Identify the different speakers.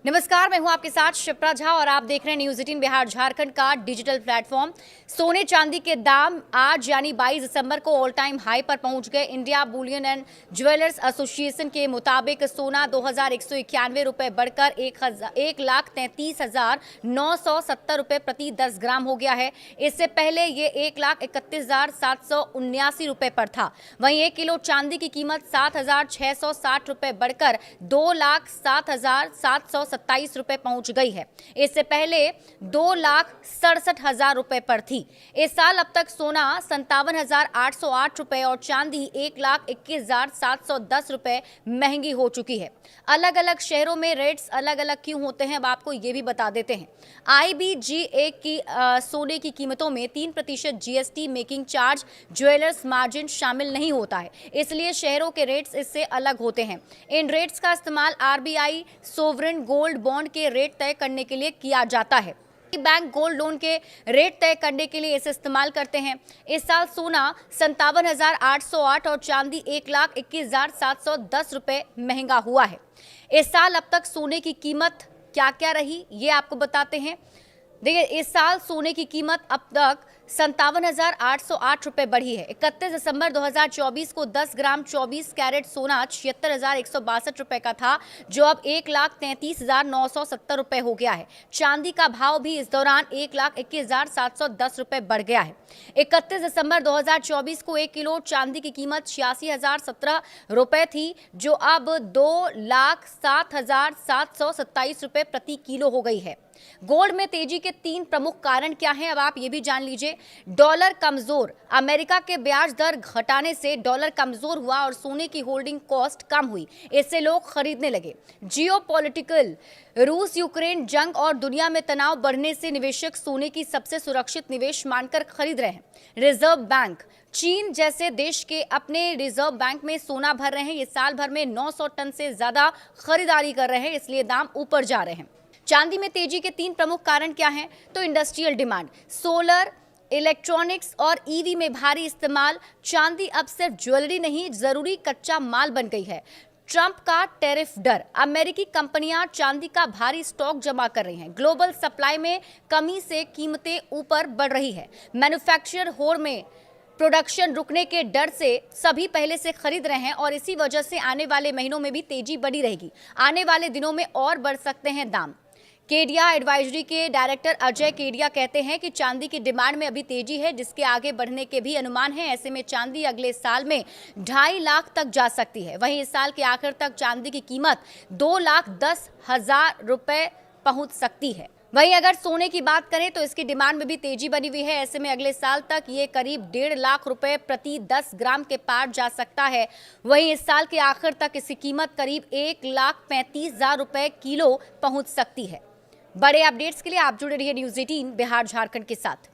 Speaker 1: नमस्कार, मैं हूं आपके साथ शिप्रा झा और आप देख रहे हैं न्यूज 18 बिहार झारखंड का डिजिटल प्लेटफॉर्म। सोने चांदी के दाम आज यानी 22 दिसंबर को ऑल टाइम हाई पर पहुंच गए। India Boolean and jewellers association के मुताबिक सोना 2191 रुपए बढ़कर 1,33,970 रुपए प्रति 10 ग्राम हो गया है। इससे पहले ये 1,31,779 रुपए पर था। वहीं 1 किलो चांदी की कीमत 7,660 रुपए बढ़कर 2,07,727 रुपए पहुंच गई है। इससे पहले 2,67,000 रुपए पर थी। इस साल अब तक सोना 57,808 रुपए और चांदी 1,21,710 रुपए महंगी हो चुकी है। अलग अलग शहरों में रेट्स अलग अलग क्यों होते हैं, अब आपको ये भी बता देते हैं। IBGA की सोने की कीमतों में 3% GST making charge jewellers margin शामिल नहीं होता है, इसलिए शहरों के रेट्स इससे अलग होते हैं। इन रेट्स का इस्तेमाल RBI सोवरेन गोल्ड बॉन्ड के रेट तय करने के लिए किया जाता है। बैंक गोल्ड लोन के रेट तय करने के लिए इसे इस्तेमाल करते हैं। इस साल सोना 57,808 और चांदी 1,21,710 रुपए महंगा हुआ है। इस साल अब तक सोने की कीमत क्या क्या रही, ये आपको बताते हैं। देखिए, इस साल सोने की कीमत अब तक 57,808 रुपए बढ़ी है। 31 दिसंबर 2024 को 10 ग्राम 24 कैरेट सोना 76,162 रुपए का था, जो अब 1,33,970 रुपए हो गया है। चांदी का भाव भी इस दौरान 1,21,710 रुपए बढ़ गया है। 31 दिसंबर 2024 को 1 किलो चांदी की कीमत 86,017 रुपए थी, जो अब 2,07,727 रुपए प्रति किलो हो गई है। गोल्ड में तेजी के 3 प्रमुख कारण क्या हैं, अब आप ये भी जान लीजिए। डॉलर कमजोर, अमेरिका के ब्याज दर घटाने से डॉलर कमजोर हुआ और सोने की होल्डिंग कॉस्ट कम हुई, इससे लोग खरीदने लगे। जियोपॉलिटिकल, रूस यूक्रेन जंग और दुनिया में तनाव बढ़ने से निवेशक सोने की सबसे सुरक्षित निवेश मानकर खरीद रहे हैं। रिजर्व बैंक, चीन जैसे देश के अपने रिजर्व बैंक में सोना भर रहे हैं। ये साल भर में 900 टन से ज्यादा खरीदारी कर रहे हैं, इसलिए दाम ऊपर जा रहे हैं। चांदी में तेजी के 3 प्रमुख कारण क्या हैं, तो इंडस्ट्रियल डिमांड, सोलर, इलेक्ट्रॉनिक्स और EV में भारी इस्तेमाल। चांदी अब सिर्फ ज्वेलरी नहीं, जरूरी कच्चा माल बन गई है। ट्रंप का टैरिफ डर, अमेरिकी कंपनियां चांदी का भारी स्टॉक जमा कर रही हैं। ग्लोबल सप्लाई में कमी से कीमतें ऊपर बढ़ रही है। मैन्युफैक्चरर होड़ में प्रोडक्शन रुकने के डर से सभी पहले से खरीद रहे हैं और इसी वजह से आने वाले महीनों में भी तेजी बनी रहेगी। आने वाले दिनों में और बढ़ सकते हैं दाम। केडिया एडवाइजरी के डायरेक्टर अजय केडिया कहते हैं कि चांदी की डिमांड में अभी तेजी है, जिसके आगे बढ़ने के भी अनुमान है। ऐसे में चांदी अगले साल में 2.5 लाख तक जा सकती है। वहीं इस साल के आखिर तक चांदी की कीमत 2,10,000 रुपए पहुंच सकती है। वहीं अगर सोने की बात करें तो इसकी डिमांड में भी तेजी बनी हुई है। ऐसे में अगले साल तक ये करीब 1.5 लाख रुपए प्रति 10 ग्राम के पार जा सकता है। वहीं इस साल के आखिर तक इसकी कीमत करीब 1,35,000 रुपए किलो पहुंच सकती है। बड़े अपडेट्स के लिए आप जुड़े रहिए न्यूज 18 बिहार झारखंड के साथ।